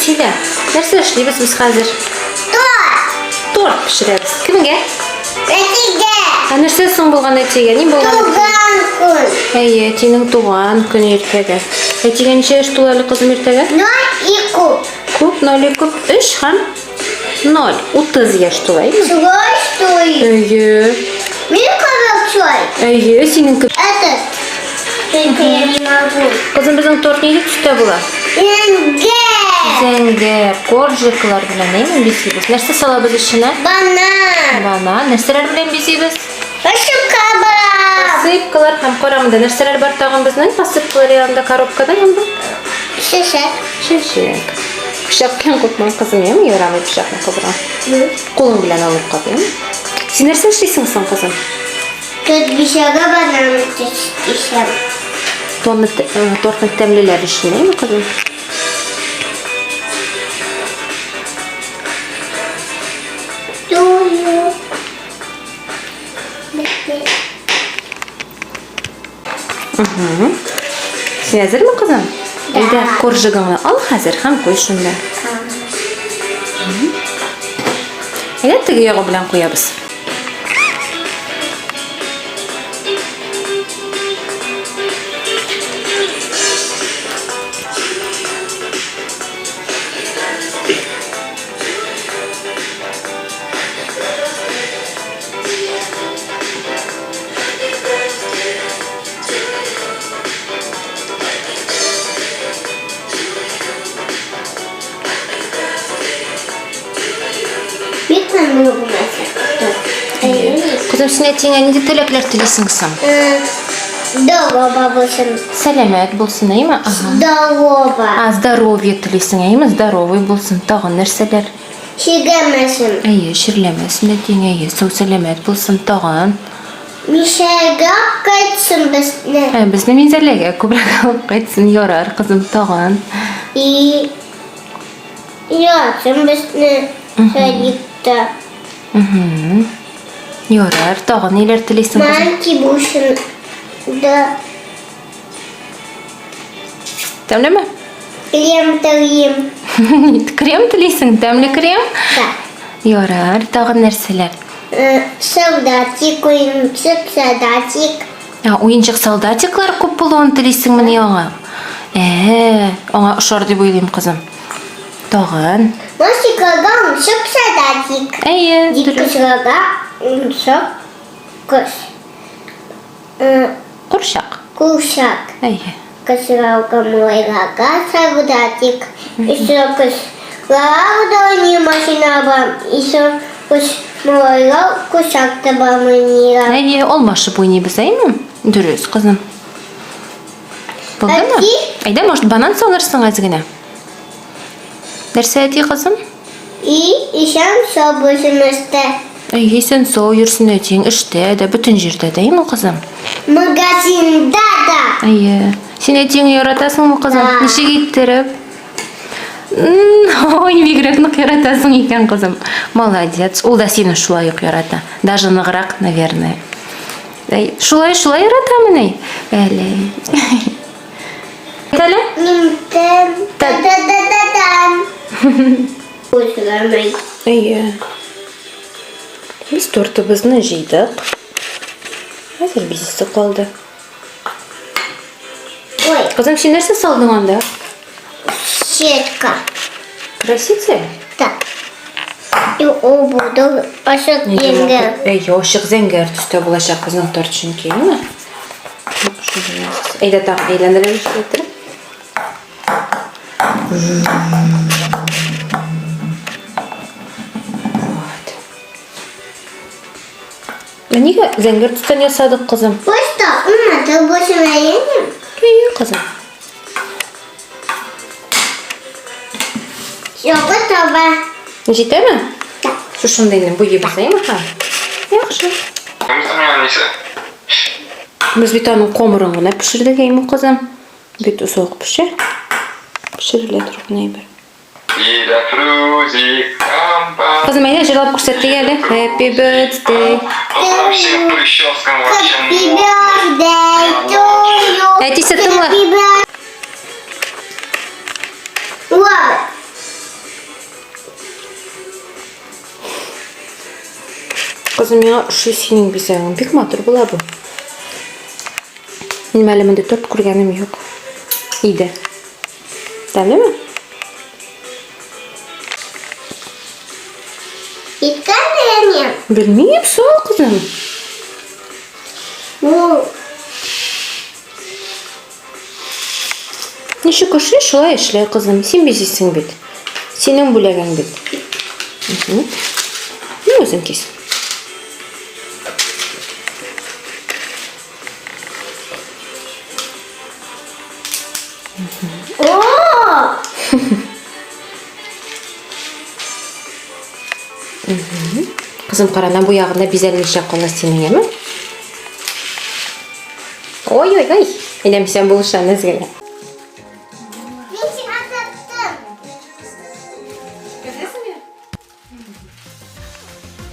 сөйле. Нәрсе эшлибез без хәзер? Торт пешерәбез. Кемгә? Әтигә. Нәрсә соң булган әтигә? Ни булган? Туган көн. Әйе, әтинең туган көне иртәгә. Әтигә ничә яшь тула әле кызым иртәгә? 0 Күп, 0 күп, 3 һәм 0. 30 яшь тулаймы? Шулай стой. Әйе. Мин кабак шулай. Әйе, синең күп. Этот. Только я не могу. Кызым, безнең торт нинди төстә була? Зәңгәр, коржиклар белән әйме бизибез. Нәрсә салабыз иченә? Банан. Нәрсәләр белән бизибез? Посыпкалар һәм карамында нәрсәләр бар тагын безнең? Посыпкалар янында коробкада янда? Шешек. Пычак кем кутман кызым, яме ярамый пычакны кыбыра. Кулың белән алып кап, яме? Син нәрсә эшлисең соң, кызым? Бишага банан ишәм. Тортның тәмлеләре өчен, яме, кызым? Син әзерме, кызым? Әйдә, коржигыңны ал хәзер һәм куй шунда. Әйдә, теге ягы белән куябыз. Кызым, син әтиңә нинди теләкләр телисең соң? Здорово булсын. Сәламәт булсын, әйме? Здорово. Здоровье телисең, әйме? Здоровый булсын. Тагын нәрсәләр? Ширләмәсен. Әйе, ширләмәсен әтиң, әйе. Сау сәламәт булсын, тагын. Мишәгә кайтсын безне. Безне мизәләгә күбрәк алып кайтсын, ярар, кызым, тагын. Ятсын безне садикта. Ярар, тагын ниләр телисең, кызым? Манки булсын да. Тәмлеме? Крем телим. Крем телисең, тәмле крем? Да. Ярар, тагын нәрсәләр? Солдатик, уенчык, солдатик. Уенчык солдатиклар күп булуын телисеңме ни аңа? Аңа ошар дип уйлыйм, кызым. Тагын? Мосикага уенчык, солдатик. Әйе, дөрес. Дикушага уенчык, кыш. Курчак. Курчак. Әйе. Кышырауга малайгага солдатик. Еще кыш. Лаудони машина бам. Еще кыш малайга курчакта бамынира. Әйе, алмашып уйныйбыз, әйме? Дөрес, кызым. Булдымы? Әйдә, может, банан салырсың әзгенә? Нәрсә әти, кызым? Ишәм сабышымызда. Әйе, сен сау йөрсен әтиң, эштә дә, бүтән җирдә дә, әйме, кызым? Магазинда да. Әйе. Син әтиң яратасыңмы, кызым? Ничек иттереп? Ой, бигрәк нык яратасың икән, кызым. Молодец. Ул да сине шулай ук ярата. Даже ныграк, наверное. Шулай яратамы ни? Әле. Әле? Минтен. Та-та-та-та-тан. Үзгәрмәй. Әйе. Без тортыбызны җыйдык. Хәзер бизисе калды. Ой, Кызым, син нәрсә салдың анда? щетка. Красица? Да. И о буду ашык зәңгәр. Әйе, ашык зәңгәр төстә булачак кызның торт чөнки, әйме? Әйдә, тагын әйләндерәбез иттереп. Нигә зәңгәр төстән ясадык, кызым? Просто умады бошмаенем. Әйе, кызым. Шуңа таба. Җитәме? Шушындайны буйыбыз, әйме, ха? Яхшы. Без бит аның комырын гына пешердек, әйме, кызым? Бит усак пешер. Пешерелә торып әйбер. Кызым, әйдә җырлап күрсәтик әле. Happy birthday. Happy birthday to you. Әтисе тыңла. Wow. Kızım ya şu senin güzelin. Pek matır bula bu. Benim elimde 4 kurganım yok. İyi. Değil mi? İkan benim. Bilmiyorum sağ kızım. Bu. Neşe koşuyor şulay işler kızım. Sen bizsin bit. Senin bulagan bit. Ne özün kes? Oo. Kızım karana bu yağında bizelmiş yakola senin yeme. Oy oy oy. Enem sen buluşlarınız gele. Bir şey atattım. Gördün mü?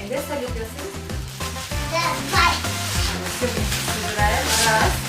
Evet, salıyorsun. Bye. Раз.